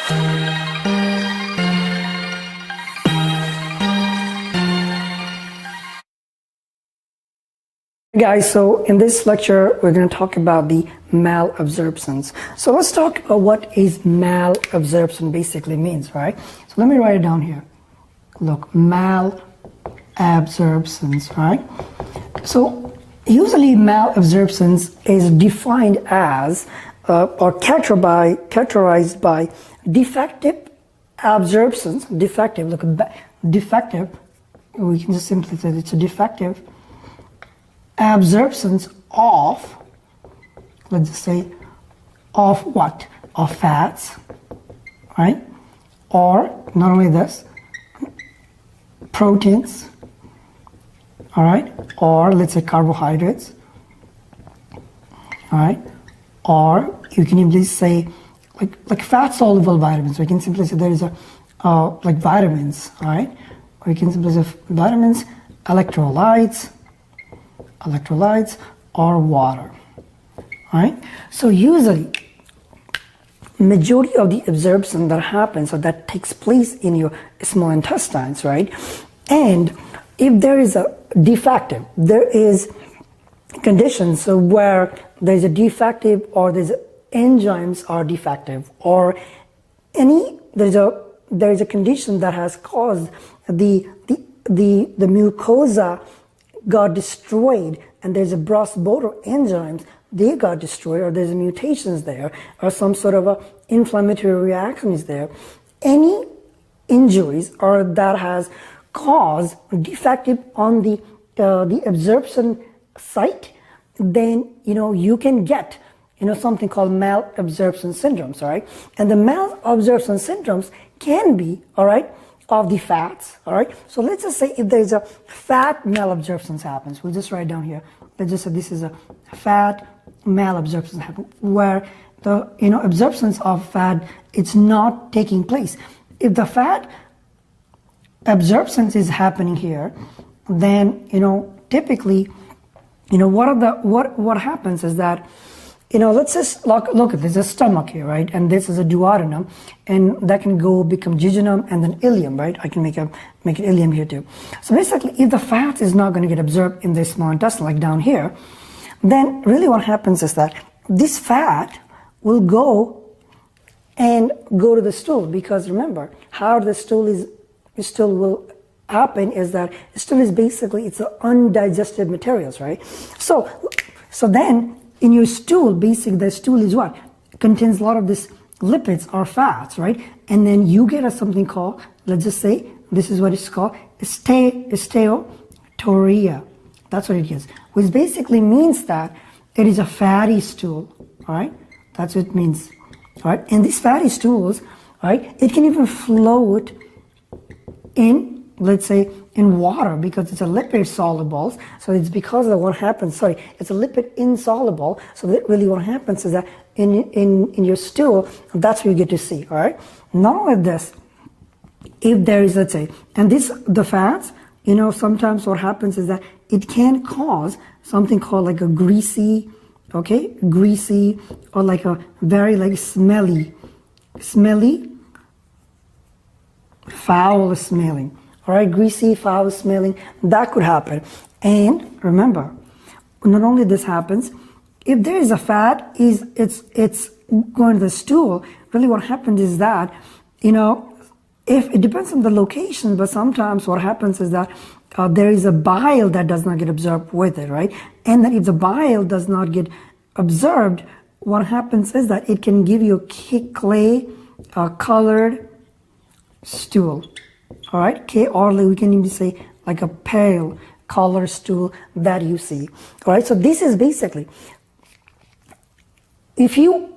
Guys, so in this lecture, we're going to talk about the malabsorptions. So let's talk about what is malabsorption basically means, right? So let me write it down here. Look, malabsorptions, right? So usually malabsorptions is defined as or characterized by defective absorptions, defective, look, defective, we can just simply say it's a defective absorptions of, let's just say, of what? Of fats, right? Or not only this, proteins, all right? Or let's say carbohydrates, all right? Or you can even say like fat soluble vitamins. We can simply say there is a like vitamins, all right? Or you can simply say vitamins, electrolytes or water, right? So usually majority of the absorption that happens or that takes place in your small intestines, right? And if there is a defective, there is conditions where there's a defective or there's enzymes are defective or there's a condition that has caused the mucosa got destroyed and there's a cross-border enzymes, they got destroyed or there's mutations there or some sort of a inflammatory reaction is there. Any injuries or that has caused defective on the absorption site, then you can get something called malabsorption syndromes, all right? And the malabsorption syndromes can be, all right, of the fats, all right? So let's just say if there's a fat malabsorption happens, we'll just write down here, let's just say this is a fat malabsorption happen where the absorptions of fat, it's not taking place. If the fat absorption is happening here, then typically what happens is that let's just look at this, there's a stomach here, right? And this is a duodenum, and that can become jejunum and then ileum, right? I can make it ileum here too. So basically, if the fat is not going to get absorbed in the small intestine, like down here, then really what happens is that this fat will go to the stool, because remember, how the stool will happen is that stool is basically, it's undigested materials, right? So then, in your stool, basically the stool is what? It contains a lot of this lipids or fats, right? And then you get something called, let's just say, this is what it's called, steatorrhea. That's what it is. Which basically means that it is a fatty stool, all right? That's what it means, all right? And these fatty stools, right, it can even float in, let's say, in water, because it's a lipid soluble. So it's because of what happens, it's a lipid insoluble. So that really what happens is that in your stool, that's what you get to see, all right? Not only this, if there is, let's say, and the fats, sometimes what happens is that it can cause something called like a greasy, or like a very like smelly, foul smelling. All right, greasy, foul smelling, that could happen. And remember, not only this happens, if there is a fat, it's going to the stool, really what happens is that, if it depends on the location, but sometimes what happens is that there is a bile that does not get absorbed with it, right? And then if the bile does not get absorbed, what happens is that it can give you a clay colored stool. All right, or we can even say like a pale color stool that you see. All right, so this is basically, if you're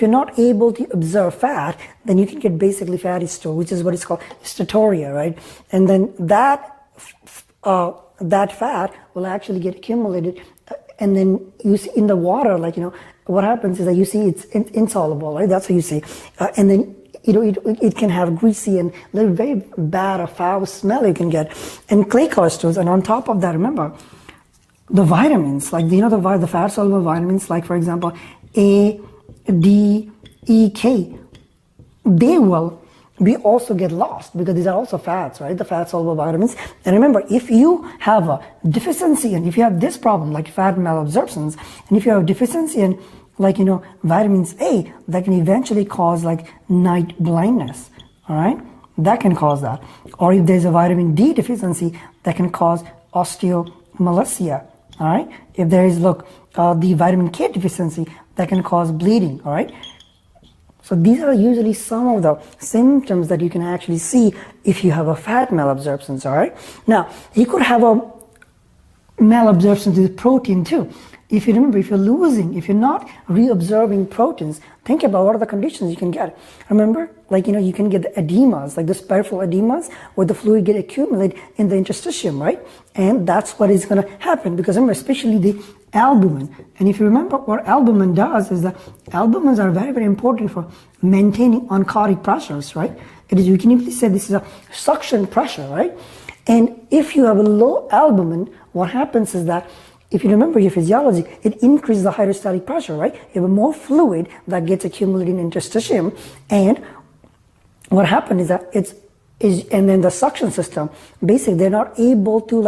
not able to absorb fat, then you can get basically fatty stool, which is what is called steatorrhea, right? And then that fat will actually get accumulated, and then you see in the water, like what happens is that you see it's insoluble, right? That's what you see, and then it can have greasy and very bad or foul smell you can get, and clay color stools. And on top of that, remember the vitamins, like the fat soluble vitamins, like for example A, D, E, K. they will we also get lost because these are also fats, right? The fat soluble vitamins. And remember, if you have a deficiency and if you have this problem like fat malabsorptions, and if you have a deficiency in like, vitamins A, that can eventually cause like night blindness, all right? That can cause that. Or if there's a vitamin D deficiency, that can cause osteomalacia, all right? If there is, the vitamin K deficiency, that can cause bleeding, all right? So these are usually some of the symptoms that you can actually see if you have a fat malabsorption, all right? Now, you could have a malabsorption with protein too. If you remember, if you're not reabsorbing proteins, think about what are the conditions you can get. Remember, you can get the edemas, like the peripheral edemas, where the fluid get accumulated in the interstitium, right? And that's what is going to happen because remember, especially the albumin. And if you remember what albumin does is that albumins are very, very important for maintaining oncotic pressures, right? You can easily say this is a suction pressure, right? And if you have a low albumin, what happens is that if you remember your physiology, it increases the hydrostatic pressure, right? You have more fluid that gets accumulated in interstitium, and what happens is that and then the suction system, basically they're not able to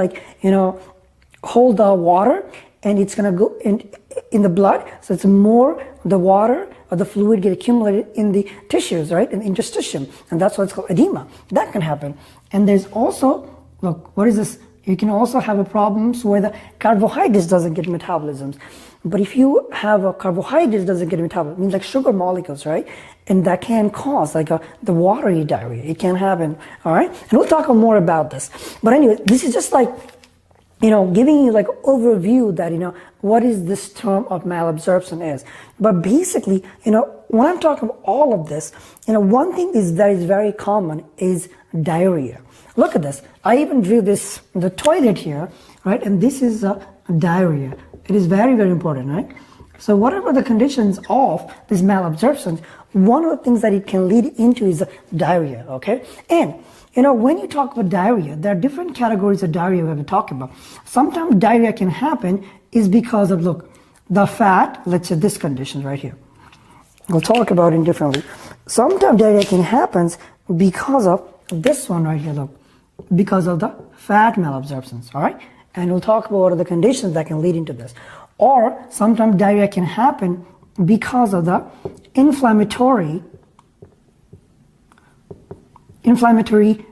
hold the water, and it's gonna go in the blood, so it's more the water or the fluid get accumulated in the tissues, right? In the interstitium, and that's why it's called edema. That can happen. And there's also, what is this? You can also have a problems where the carbohydrates doesn't get metabolisms. But if you have a carbohydrates doesn't get metabolism, it means like sugar molecules, right? And that can cause the watery diarrhea. It can happen, all right? And we'll talk more about this. But anyway, this is just giving you overview that, what is this term of malabsorption is. But basically, when I'm talking about all of this, one thing that is very common is diarrhea. Look at this. I even drew the toilet here, right? And this is diarrhea. It is very, very important, right? So whatever the conditions of this malabsorption, one of the things that it can lead into is diarrhea, okay? And when you talk about diarrhea, there are different categories of diarrhea we have to talk about. Sometimes diarrhea can happen is because of, the fat, let's say this condition right here. We'll talk about it differently. Sometimes diarrhea can happen because of this one right here, because of the fat malabsorptions, all right? And we'll talk about what are the conditions that can lead into this. Or sometimes diarrhea can happen because of the inflammatory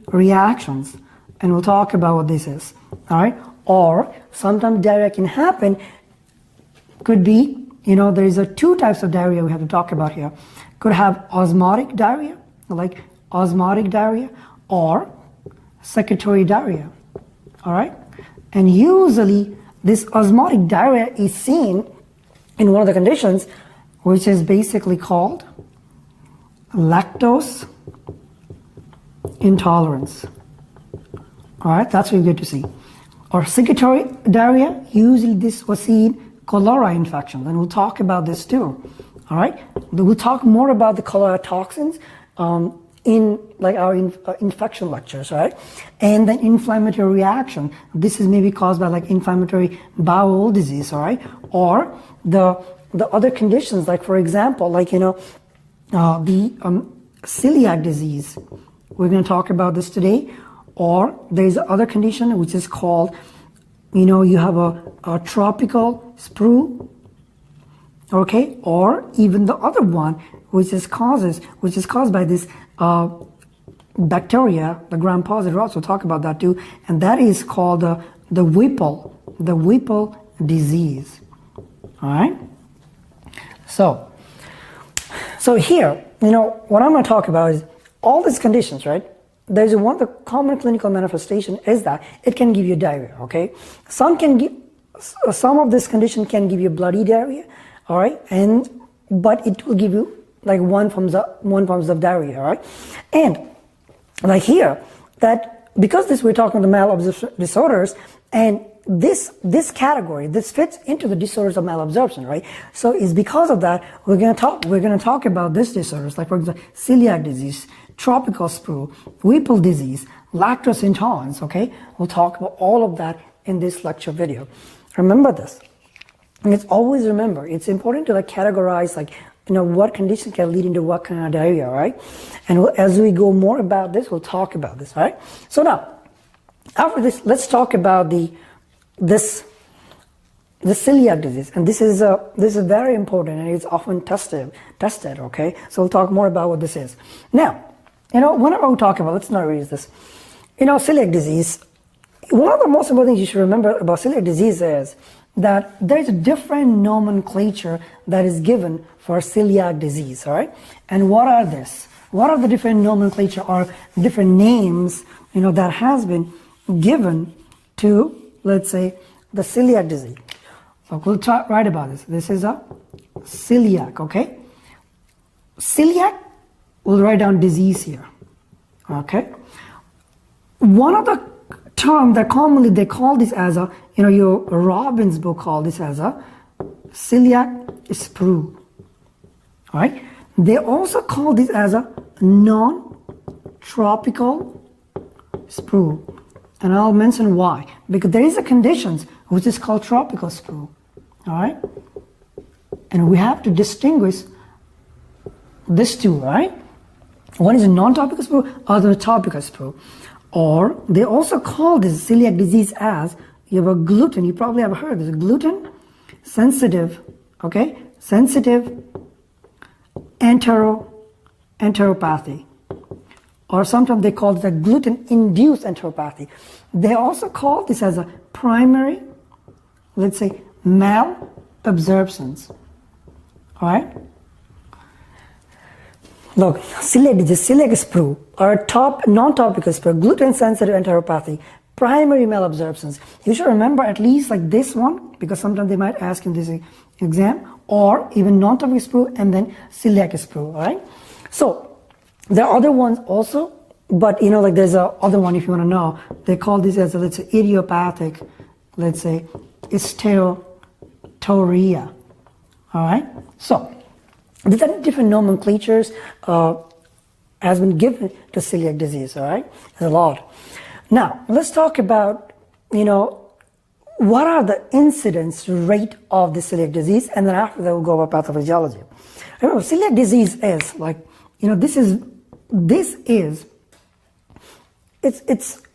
reactions, and we'll talk about what this is, all right? Or sometimes diarrhea can happen, could be, there is two types of diarrhea we have to talk about here. Could have osmotic diarrhea, or secretory diarrhea, all right? And usually this osmotic diarrhea is seen in one of the conditions which is basically called lactose intolerance, all right? That's what you get to see. Or secretory diarrhea, usually this was seen cholera infections, and we'll talk about this too, all right? We'll talk more about the cholera toxins in our infection lectures, right? And then inflammatory reaction. This is maybe caused by inflammatory bowel disease, all right? Or the other conditions, for example, the celiac disease. We're going to talk about this today. Or there's another condition which is called, you have a tropical sprue, okay? Or even the other one, which is caused by this bacteria, the gram-positive. We'll also talk about that too, and that is called the Whipple disease. All right. So here, what I'm going to talk about is all these conditions, right? There's one of the common clinical manifestation is that it can give you diarrhea. Okay, some of this condition can give you bloody diarrhea. All right, but it will give you one forms of diarrhea, all right? And here, that because we're talking about the malabsorption disorders, and this category, this fits into the disorders of malabsorption, right? So it's because of that we're going to talk about these disorders, for example, celiac disease, tropical sprue, Whipple disease, lactose intolerance, okay? We'll talk about all of that in this lecture video. Remember this. And it's always remember, it's important to categorize what condition can lead into what kind of diarrhea, right? And as we go more about this, we'll talk about this, right? So now, after this, let's talk about the celiac disease, and this is very important, and it's often tested. Okay, so we'll talk more about what this is. Now, whenever we talk about, let's not read this. Celiac disease. One of the most important things you should remember about celiac disease is that there's a different nomenclature that is given for celiac disease. All right, and what are this? What are the different nomenclature or different names that has been given to, let's say, the celiac disease? So we'll write about this. This is a celiac, okay? Celiac, we'll write down disease here, okay? One of the terms that commonly they call this as a, your Robbins book called this as a celiac sprue, all right? They also call this as a non-tropical sprue, and I'll mention why. Because there is a condition which is called tropical sprue. All right, and we have to distinguish these two, right? One is a non-topical sprue, other a topical sprue. Or they also call this celiac disease as, you have a gluten, you probably have heard this, gluten sensitive, okay, sensitive enteropathy. Or sometimes they call it a gluten-induced enteropathy. They also call this as a primary, let's say, malabsorptions. All right? Look, celiac disease, celiac sprue, or non-topical sprue, gluten-sensitive enteropathy, primary malabsorptions. You should remember at least like this one, because sometimes they might ask in this exam, or even non-topical sprue and then celiac sprue. All right? So there are other ones also, but like there's a other one if you want to know. They call this as let's say idiopathic, let's say Histology. All right, so these are different nomenclatures has been given to celiac disease. All right, there's a lot. Now let's talk about what are the incidence rate of the celiac disease, and then after that we'll go about pathophysiology. Remember, celiac disease is like this is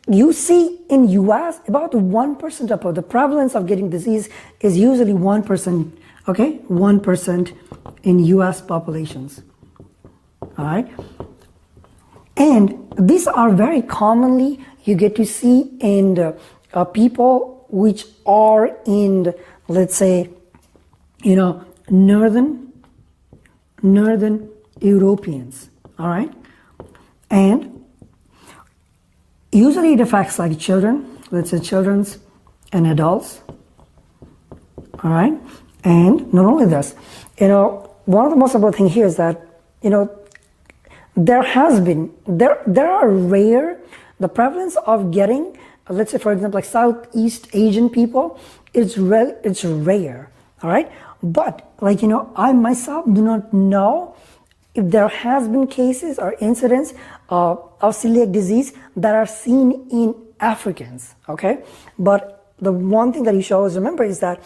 you see in US about 1% of the prevalence of getting disease is usually 1%, okay? 1% in US populations, all right? And these are very commonly you get to see in the people which are in, let's say, northern Europeans, all right? And usually it affects like children, let's say children's and adults, all right? And not only this, one of the most important thing here is that, there are rare, the prevalence of getting, let's say for example, like Southeast Asian people, it's rare, all right? But like, I myself do not know if there has been cases or incidents of celiac disease that are seen in Africans, okay? But the one thing that you should always remember is that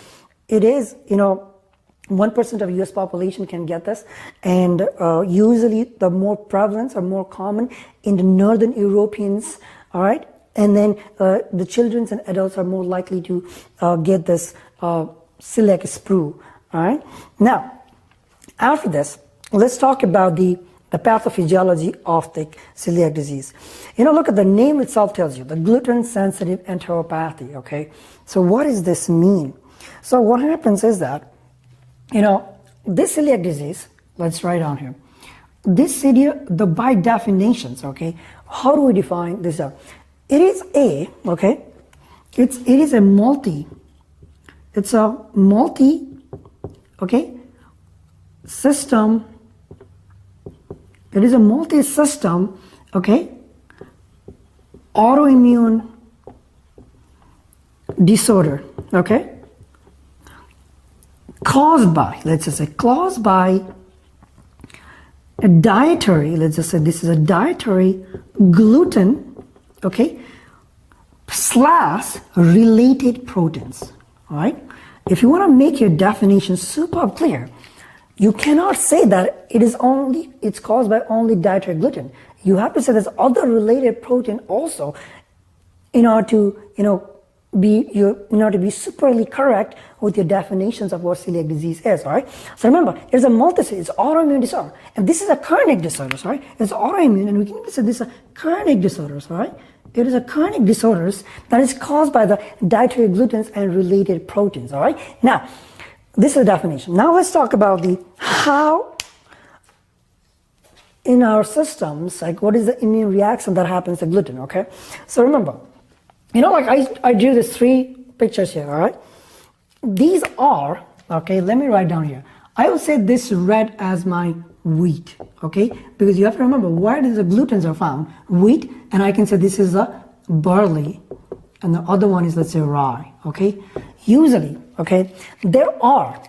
it is, 1% of US population can get this, and usually the more prevalence or more common in the northern Europeans, all right? And then the children and adults are more likely to get this celiac sprue, all right? Now, after this, let's talk about the pathophysiology of the celiac disease. Look at the name itself tells you, the gluten-sensitive enteropathy, okay? So what does this mean? So what happens is that, this celiac disease, let's write down here, by definitions, okay, how do we define this? It is a multi, okay, system. It is a multi-system, okay, autoimmune disorder, okay, caused by a dietary, let's just say this is a dietary gluten, okay, / related proteins, all right? If you want to make your definition super clear, you cannot say that it's caused by only dietary gluten. You have to say there's other related protein also in order to, be superly correct with your definitions of what celiac disease is, all right? So remember, it's a multisystem, it's autoimmune disorder. And this is a chronic disorder, all right? It's autoimmune, and we can say this is a chronic disorders, all right? It is a chronic disorders that is caused by the dietary glutens and related proteins, all right? Now, this is the definition. Now let's talk about how in our systems, like what is the immune reaction that happens to gluten, okay? So remember, I drew these 3 pictures here, all right? These are, okay, let me write down here. I will say this red as my wheat, okay? Because you have to remember where the glutens are found. Wheat, and I can say this is a barley, and the other one is, let's say, rye, okay? Usually, okay, there are,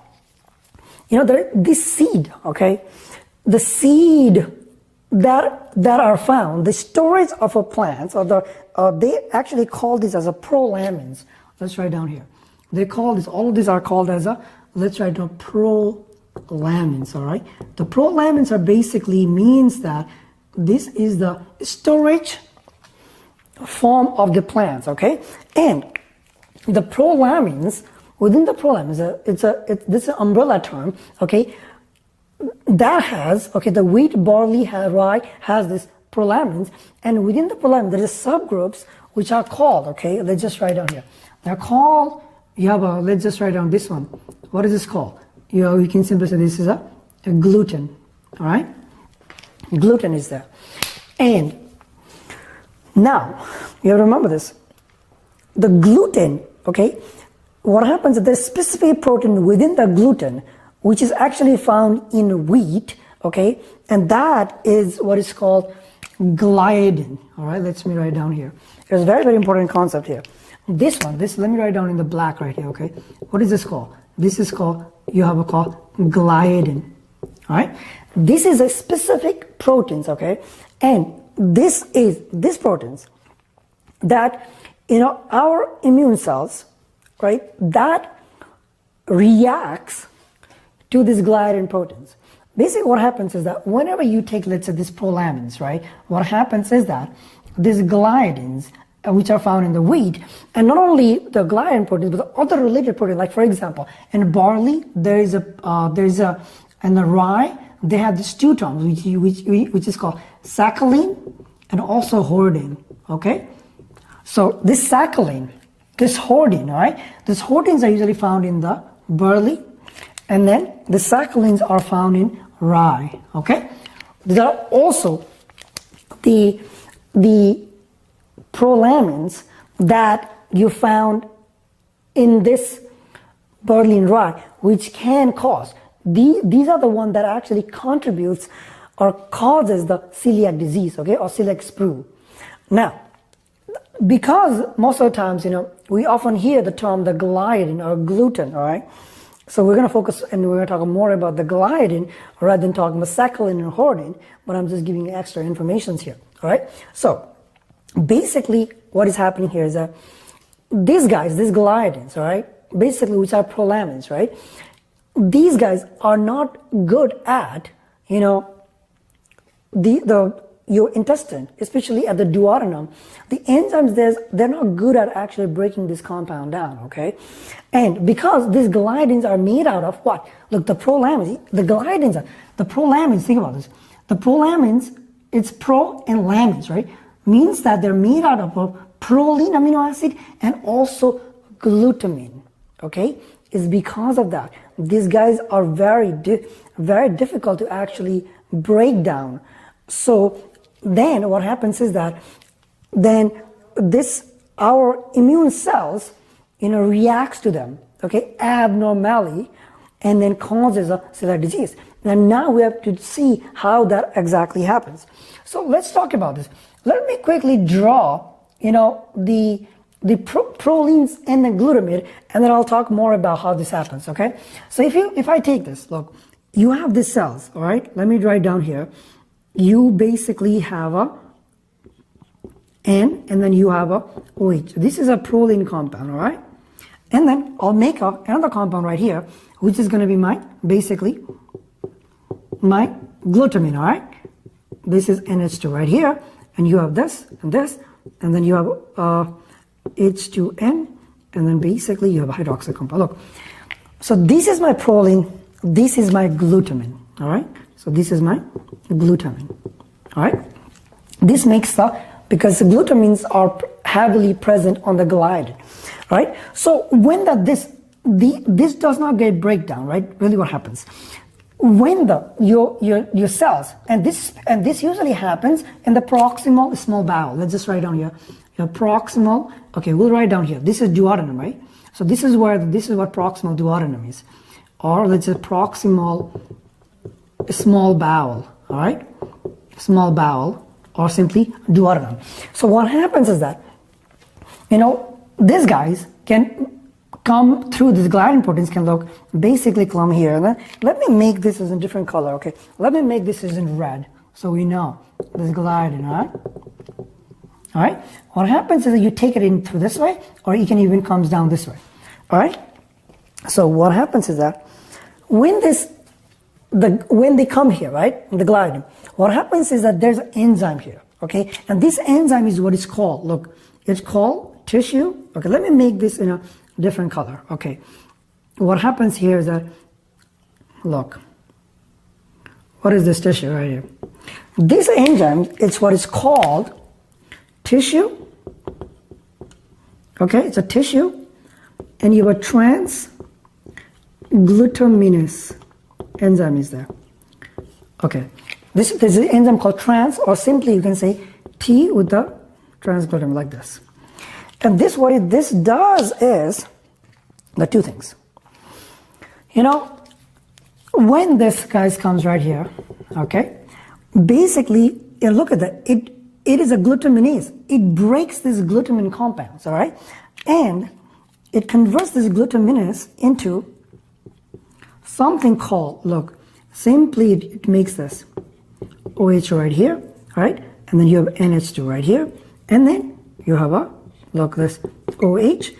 this seed, okay? The seed that are found, the storage of a plant, they actually call this as a prolamins. Let's write down here. They call this, all of these are called as let's write down prolamins, all right? The prolamins are basically means that this is the storage form of the plants, okay? And the prolamins, within the prolamins, this is an umbrella term, okay? That has, okay, the wheat, barley, rye has this prolamins, and within the prolamins there is subgroups which are called, okay, let's just write down here. They're called, let's just write down this one. What is this called? You can simply say this is a gluten, all right? Gluten is there. And now, you have to remember this. The gluten, okay, what happens is there's specific protein within the gluten which is actually found in wheat, okay, and that is what is called gliadin, all right? Let me write down here. There's a very, very important concept here. This, let me write down in the black right here, okay? What is this called? This is called, gliadin, all right? This is a specific proteins, okay? And this proteins that, our immune cells, right, that reacts to these gliadin proteins. Basically what happens is that whenever you take, let's say, these prolamins, right, what happens is that these gliadins, which are found in the wheat, and not only the gliadin proteins, but the other related proteins, like for example, in barley, and the rye, they have these 2 terms, which is called saccharine and also hordein, okay? So this saccharine, this hordein, all right, these hordeins are usually found in the barley, and then the saccharines are found in rye, okay? There are also the prolamins that you found in this barley and rye, which can cause, these are the ones that actually contributes or causes the celiac disease, okay, or celiac sprue. Now, because most of the times, we often hear the term the gliadin or gluten, all right? So we're going to focus and we're going to talk more about the gliadin rather than talking about saccharine and hordein, but I'm just giving you extra information here, all right? So basically what is happening here is that these gliadins, all right, basically which are prolamins, right? These guys are not good at, your intestine, especially at the duodenum. The enzymes they're not good at actually breaking this compound down, okay? And because these gliadins are made out of what? Look, the prolamins, think about this. The prolamins, it's pro and lamins, right? Means that they're made out of a proline amino acid and also glutamine, okay? It's because of that. These guys are very difficult to actually break down. So then what happens is that our immune cells, reacts to them, okay, abnormally, and then causes a celiac disease. And now we have to see how that exactly happens. So let's talk about this. Let me quickly draw, the prolines and the glutamate, and then I'll talk more about how this happens, okay? So if I take this, look, you have these cells, all right? Let me write down here. You basically have a N, and then you have a OH. This is a proline compound, all right? And then I'll make another compound right here, which is going to be my, basically, my glutamine, all right? This is NH2 right here, and you have this, and then you have H2N, and then basically you have a hydroxyl compound. Look, so this is my proline, this is my glutamine, all right? So this is my glutamine, all right? This makes because the glutamines are heavily present on the gliadin, right? So when this does not get breakdown, right? Really what happens? When your cells, and this usually happens in the proximal small bowel. Let's just write down here. Your proximal, okay, we'll write down here. This is duodenum, right? So this is what proximal duodenum is. Or let's say proximal small bowel, all right? Small bowel, or simply duodenum. So what happens is that, these guys can come through, these gliadin proteins can basically come here. And then let me make this as a different color, okay? Let me make this as in red, so we know this gliadin, all right? All right? What happens is that you take it in through this way, or it can even comes down this way, all right? So what happens is that when they come here, right, the gliadin, what happens is that there's an enzyme here, okay? And this enzyme is what it's called. Look, it's called tissue. Okay, let me make this in a different color. Okay, what happens here is that, look, what is this tissue right here? This enzyme, it's what is called tissue. Okay, it's a tissue, and you have a trans-glutaminase enzyme is there. Okay, this is an enzyme called trans, or simply you can say T with the transglutamin like this. And this does is the two things. When this guys comes right here, okay, basically, look at that. It is a glutaminase. It breaks these glutamine compounds, all right, and it converts this glutaminase into something called, look, simply it makes this OH right here, right? And then you have NH2 right here, and then you have this OH,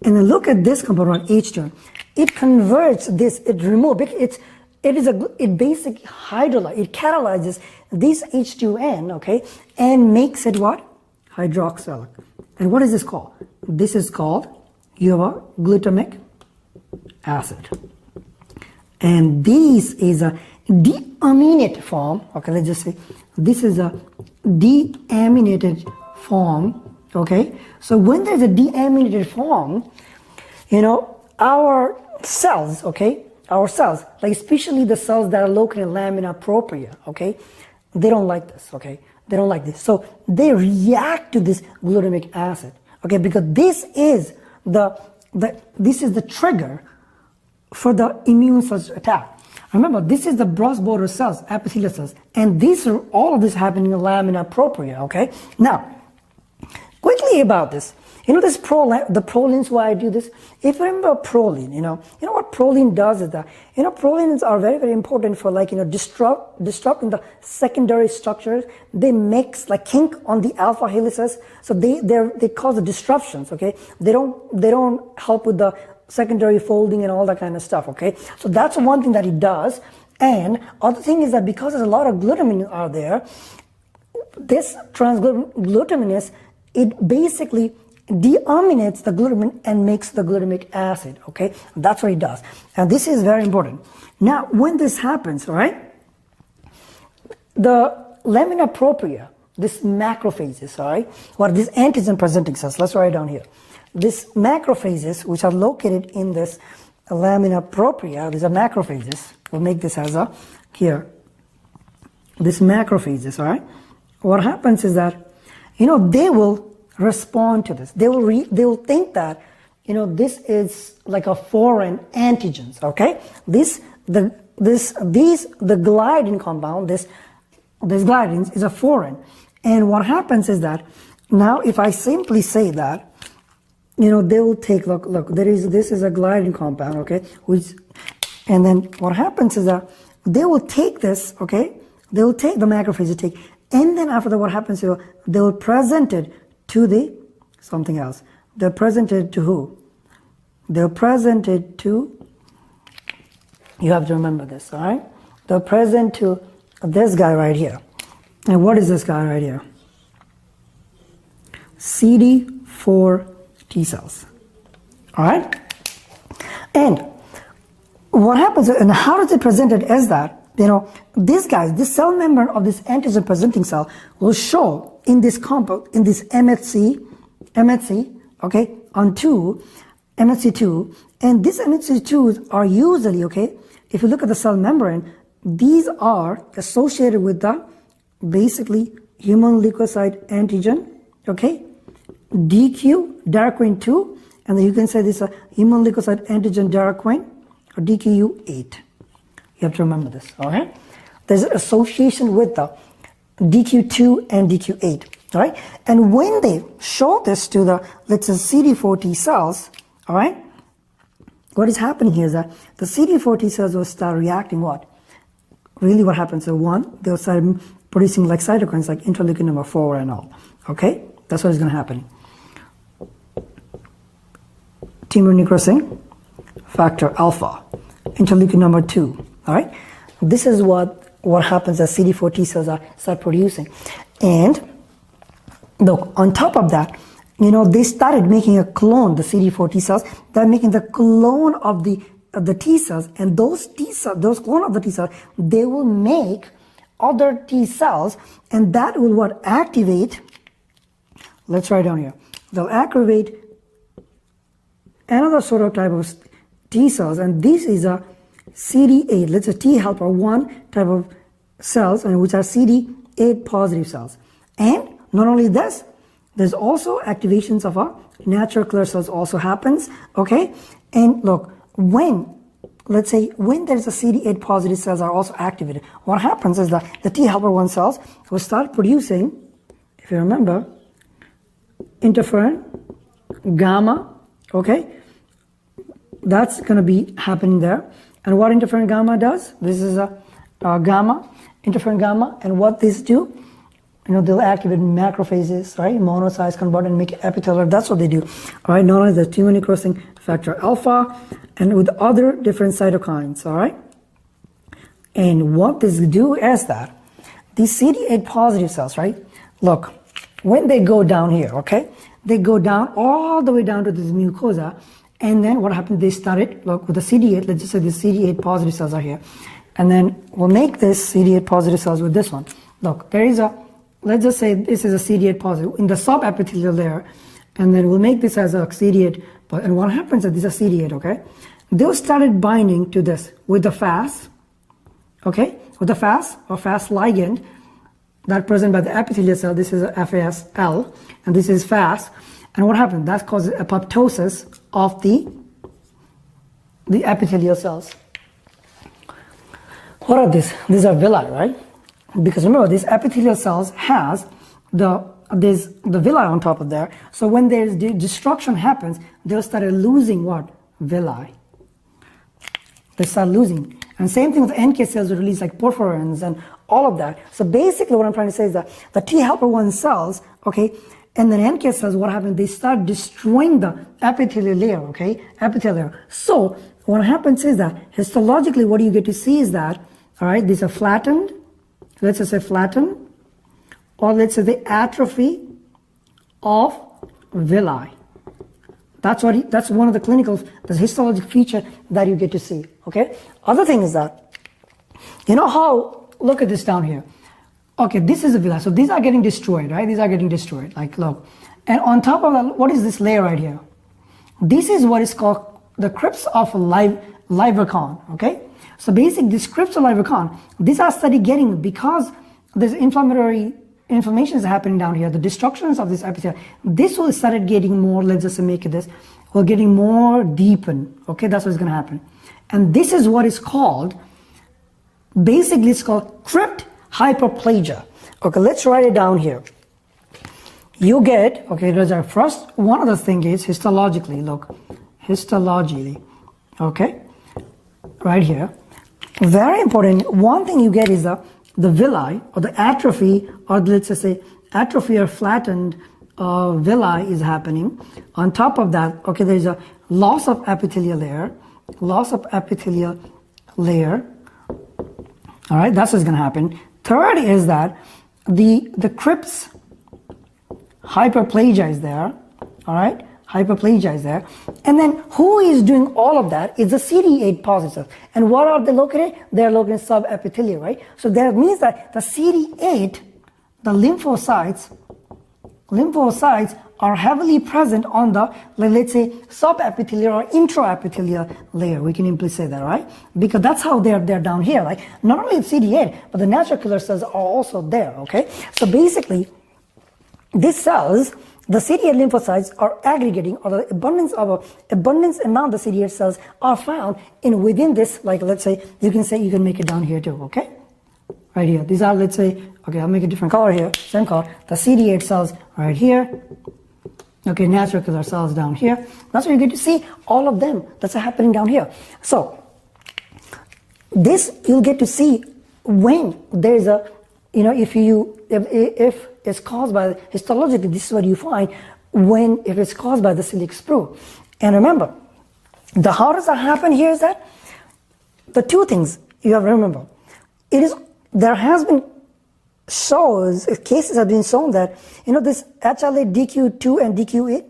and then look at this compound on H2. It converts this, it removes, it basically it catalyzes this H2N, okay, and makes it what? Hydroxylic. And what is this called? This is called, you have a glutamic acid. And this is a deaminated form, okay, let's just say, this is a deaminated form, okay? So when there's a deaminated form, our cells, okay, like especially the cells that are located in lamina propria, okay, they don't like this, okay? They don't like this. So they react to this glutamic acid, okay, because this is the trigger for the immune cells attack. Remember, this is the broad border cells, epithelial cells, and all of this happening in lamina propria, okay? Now, quickly about this, this the prolines, why I do this. If you remember proline, what proline does is that, prolines are very, very important for disrupting the secondary structures. They mix, kink on the alpha helices, so they cause the disruptions, okay? They don't help with the secondary folding and all that kind of stuff, okay? So that's one thing that it does. And other thing is that because there's a lot of glutamine are there, this transglutaminase, it basically deaminates the glutamine and makes the glutamic acid, okay? That's what it does. And this is very important. Now, when this happens, right, the lamina propria, this macrophages, all right, what are these antigen presenting cells? Let's write it down here. These macrophages, which are located in this lamina propria, these are macrophages. We'll make this as here. These macrophages, all right? What happens is that, they will respond to this. They will think that, this is like a foreign antigens, okay? The gliadin compound, this gliadin is a foreign. And what happens is that, now if I simply say that, they will take, look, this is a gliadin compound, okay? And then what happens is that they will take this, okay? They will take the macrophages, and then after that, what happens is they will present it to something else. They're presented to who? They're presented to, you have to remember this, all right? they're present to this guy right here. And what is this guy right here? CD4 T cells. All right? And what happens, and how does it present it as that? You know, these guys, this cell membrane of this antigen presenting cell will show in this compound, in this MHC, okay, on 2, MHC2, and these MHC2s are usually, okay, if you look at the cell membrane, these are associated with the basically human leukocyte antigen, okay, DQ, Darquin 2, and then you can say this is a human leukocyte antigen Darquin, or DQU8. You have to remember this, all right? There's an association with the DQ2 and DQ8, all right? And when they show this to the, let's say, CD4 T cells, all right, what is happening here is that the CD4 T cells will start reacting what? Really what happens is, one, they'll start producing like cytokines like interleukin number 4 and all, okay? That's what is going to happen. Tumor necrosis factor alpha, interleukin number 2, all right? This is what happens as CD4 T cells start producing. And look, on top of that, you know, they started making a clone, the CD4 T cells, they're making the clone of the T cells, and those T cells, those clone of the T cells, they will make other T cells, and that will what? Activate, let's write down here, they'll activate another sort of type of T cells, and this is a CD8, let's say T helper 1 type of cells, and which are CD8 positive cells. And not only this, there's also activations of our natural killer cells also happens, okay? And look, when, let's say, when there's a CD8 positive cells are also activated, what happens is that the T helper 1 cells will start producing, if you remember, interferon, gamma, okay? That's going to be happening there. And what interferon gamma does, this is a gamma, interferon gamma, and what these do, you know, they'll activate macrophages, right? Monocytes convert and make it epithelial. That's what they do. All right, not only the tumor necrosis factor alpha, and with other different cytokines, all right? And what this do is that these CD8 positive cells, right? Look, when they go down here, okay? They go down all the way down to this mucosa, and then what happens, they started, look, with the CD8, let's just say the CD8 positive cells are here. And then we'll make this CD8 positive cells with this one. Look, there is a, let's just say this is a CD8 positive in the subepithelial layer, and then we'll make this as a CD8, and what happens is this is a CD8, okay? They started binding to this with the FAS, okay? With the FAS or FAS ligand that present by the epithelial cell. This is a FASL, and this is FAS. And what happened? That causes apoptosis of the epithelial cells. What are these? These are villi, right? Because remember, these epithelial cells has the villi on top of there. So when there's destruction happens, they'll start losing what? Villi. They start losing. And same thing with NK cells will release like porphyrins and all of that. So basically what I'm trying to say is that the T helper 1 cells, okay, and then NK cells, what happens? They start destroying the epithelial layer, okay? Epithelial layer. So what happens is that histologically what you get to see is that, all right, these are flattened, let's just say flattened, or let's say the atrophy of villi. That's one of the clinical, the histologic feature that you get to see, okay? Other thing is that, you know how, look at this down here. Okay, this is a villi, so these are getting destroyed, right? These are getting destroyed, like look. And on top of that, what is this layer right here? This is what is called the crypts of Livacon, okay? So basically, this crypts of Livacon, these are started getting, because there's inflammation is happening down here, the destructions of this epithelium, this will start getting more, let's just make it this, will getting more deepened, okay? That's what's gonna happen. And this is what is called, basically it's called crypt hyperplasia. Okay, let's write it down here. You get, okay, there's our first, one of the things is histologically, look, histologically, okay, right here. Very important, one thing you get is the villi, or the atrophy, or let's just say atrophy or flattened villi is happening. On top of that, okay, there's a loss of epithelial layer, All right, that's what's going to happen. Third is that the crypts hyperplasia is there. All right, hyperplasia is there. And then who is doing all of that is the CD8 positive. And what are they located? They're located in subepithelial, right? So that means that the CD8, the lymphocytes are heavily present on the, let's say, subepithelial or intraepithelial layer. We can simply say that, right? Because that's how they're down here. Like not only CD8, but the natural killer cells are also there. Okay, so basically, these cells, the CD8 lymphocytes are aggregating, or the abundance amount of the CD8 cells are found in within this. Like let's say you can make it down here too. Okay, right here. These are, let's say, okay, I'll make a different color here. Same color. The CD8 cells right here. Okay, natural killer cells down here. That's where you get to see all of them. That's happening down here. So this you'll get to see when there's a, if it's caused by histologically, this is what you find if it's caused by the celiac sprue. And remember, how does that happen here is that the two things you have to remember. There has been cases have been shown that, this HLA DQ2 and DQ8,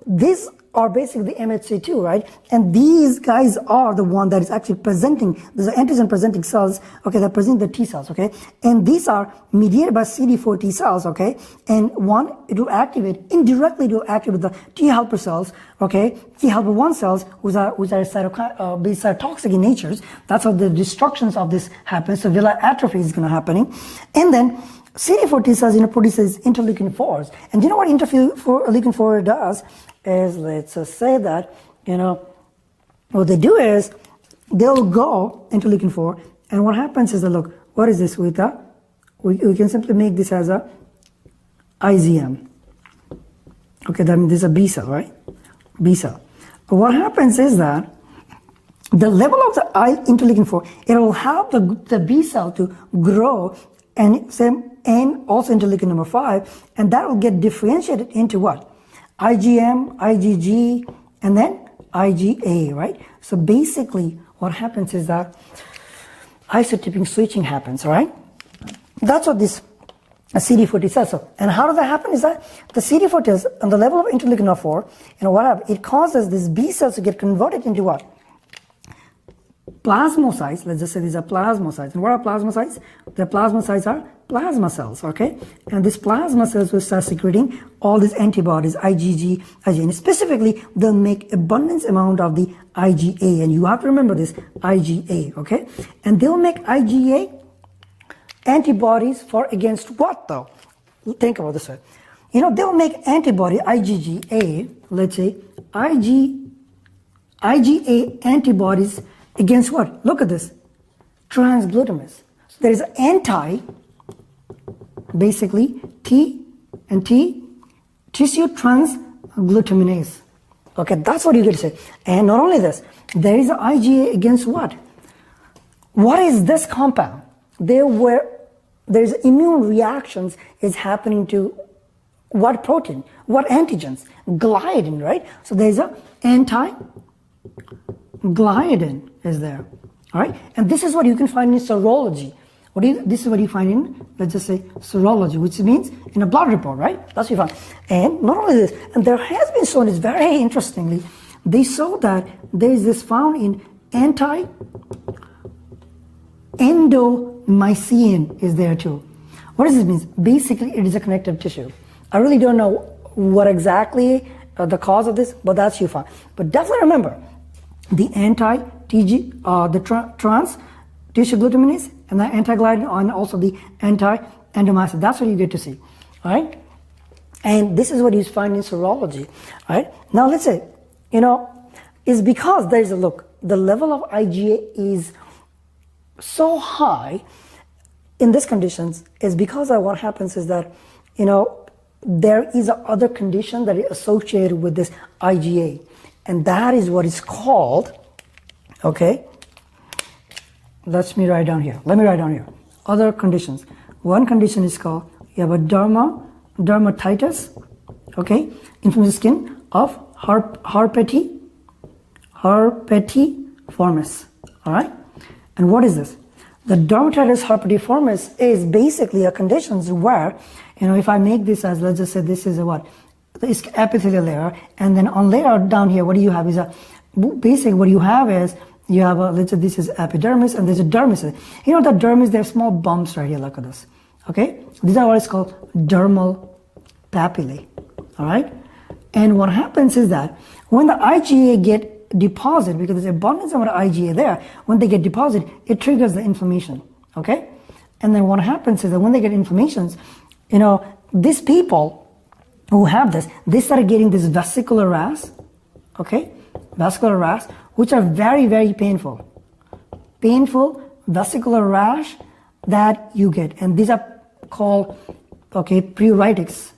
these are basically the MHC2, right? And these guys are the one that is actually presenting, these are antigen presenting cells, okay, that present the T cells, okay? And these are mediated by CD4 T cells, okay? And it will activate, indirectly it will activate the T helper cells, okay? T helper 1 cells, which are cytotoxic in nature. That's how the destructions of this happens. So villi atrophy is going to happening. And then CD4 T cells, produces interleukin 4s. And you know what interleukin 4 does? Is, let's just say that, what they do is they'll go interleukin 4, and what happens is that, look, what is this we can simply make this as a IgM. Okay, that means this is a B cell, right? B cell. But what happens is that the level of the interleukin 4, it will help the B cell to grow, and also interleukin number 5, and that will get differentiated into what? IgM, IgG, and then IgA, right? So basically what happens is that isotyping switching happens, right? That's what this CD4 T says. So, and how does that happen is that the CD4 T on the level of interleukin 4, what happens? It causes these B cells to get converted into what? Plasmocytes. Let's just say these are plasmocytes. And what are plasmocytes? The plasmocytes are plasma cells, okay? And these plasma cells will start secreting all these antibodies, IgG, IgA. And specifically, they'll make abundance amount of the IgA. And you have to remember this, IgA, okay? And they'll make IgA antibodies against what though? Think about this way. They'll make antibody, IgA, let's say, IgA antibodies against what? Look at this, transglutaminase. So there is basically T and T, tissue transglutaminase. Okay, that's what you get to say. And not only this, there is an IgA against what? What is this compound? There's immune reactions is happening to what protein? What antigens? Gliadin, right? So there's a anti-gliadin is there, all right? And this is what you can find in serology. This is what you find in, let's just say, serology, which means in a blood report, right? That's what you find. And not only this, and there has been shown, it's very interestingly, they saw that there is this found in anti-endomycin is there too. What does this mean? Basically, it is a connective tissue. I really don't know what exactly the cause of this, but that's you find. But definitely remember, the trans tissue glutaminase and the anti-gliadin and also the anti-endomycin. That's what you get to see, all right? And this is what you find in serology, all right? Now let's say, is because there is the level of IgA is so high in these conditions is because of what happens is that, there is another condition that is associated with this IgA. And that is what is called, okay, let me write down here. Other conditions. One condition is called, you have a dermatitis, okay, inflammatory skin of herpetiformis, all right? And what is this? The dermatitis herpetiformis is basically a condition where, if I make this as, let's just say this is a what? This epithelial layer, and then on layer down here, what do you have is basically what you have is, you have let's say this is epidermis and there's a dermis. The dermis, they have small bumps right here, look at this. Okay? These are what is called dermal papillae. Alright? And what happens is that when the IgA get deposited, because there's abundance of IgA there, when they get deposited, it triggers the inflammation. Okay? And then what happens is that when they get inflammations, these people who have this, they start getting this vesicular rash. Okay? Vesicular rash, which are very, very painful. Painful vesicular rash that you get. And these are called, pruritics,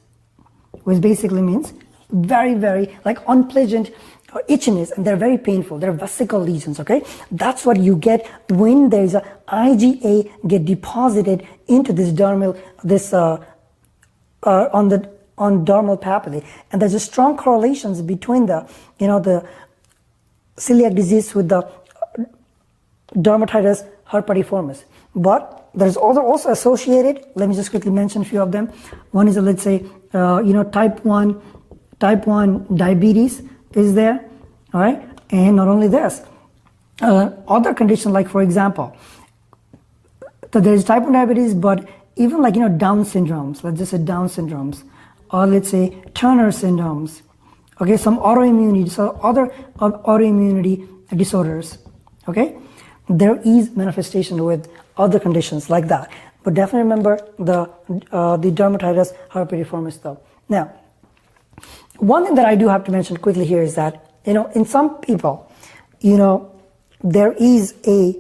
which basically means very, very, unpleasant itchiness, and they're very painful. They're vesical lesions, okay? That's what you get when there's a IgA get deposited into this dermal, on dermal papillae. And there's a strong correlations between the celiac disease with the dermatitis herpetiformis. But there's also associated, let me just quickly mention a few of them. One is, let's say, type 1 diabetes is there, all right? And not only this, other conditions like, for example, there is type 1 diabetes, but even Down syndromes, let's just say Down syndromes, or let's say Turner syndromes, okay, some autoimmunity, so other autoimmunity disorders, okay? There is manifestation with other conditions like that. But definitely remember the dermatitis herpetiformis though. Now, one thing that I do have to mention quickly here is that, in some people, there is a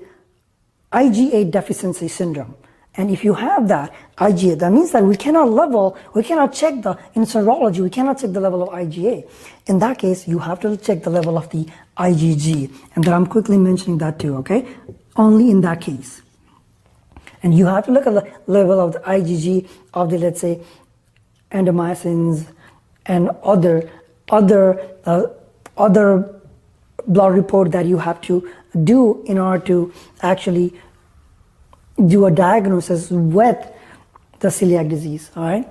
IgA deficiency syndrome. And if you have that IgA, that means that we cannot check in serology, we cannot check the level of IgA. In that case, you have to check the level of the IgG. And then I'm quickly mentioning that too, okay? Only in that case. And you have to look at the level of the IgG of the, let's say, endomycins and other blood report that you have to do in order to actually do a diagnosis with the celiac disease, all right?